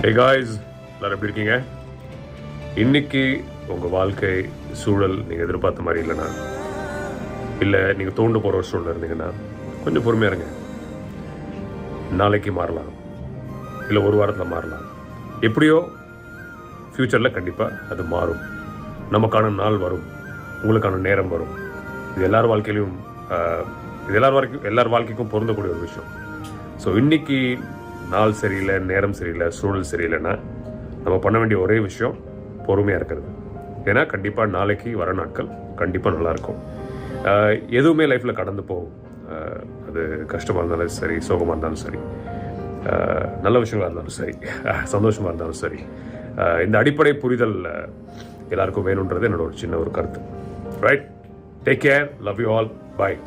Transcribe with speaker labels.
Speaker 1: Hey guys, எல்லாரும் எப்படி இருக்கீங்க? இன்னைக்கு உங்கள் வாழ்க்கை சூழல் நீங்கள் எதிர்பார்த்த மாதிரி இல்லைனா, இல்லை நீங்கள் தோண்டு போகிற ஒரு சூழல் இருந்தீங்கன்னா கொஞ்சம் பொறுமையாக இருங்க. நாளைக்கு மாறலாம், இல்லை ஒரு வாரத்தில் மாறலாம். எப்படியோ ஃப்யூச்சரில் கண்டிப்பாக அது மாறும். நமக்கான நாள் வரும், உங்களுக்கான நேரம் வரும். இது எல்லார் வாழ்க்கையிலையும் எல்லார் வாழ்க்கைக்கும் பொருந்தக்கூடிய ஒரு விஷயம். ஸோ இன்னைக்கு நாள் சரியில்லை, நேரம் சரியில்லை, சூழல் சரியில்லைன்னா நம்ம பண்ண வேண்டிய ஒரே விஷயம் பொறுமையாக இருக்கிறது. ஏன்னா கண்டிப்பாக நாளைக்கு வர நாட்கள் கண்டிப்பாக நல்லாயிருக்கும். எதுவுமே லைஃப்பில் கடந்து போகும். அது கஷ்டமாக இருந்தாலும் சரி, சோகமாக இருந்தாலும் சரி, நல்ல விஷயமாக இருந்தாலும் சரி, சந்தோஷமாக இருந்தாலும் சரி, இந்த அடிப்படை புரிதல் எல்லாருக்கும் வேணுன்றது என்னோட ஒரு சின்ன ஒரு கருத்து. Right, take care, love you all, bye.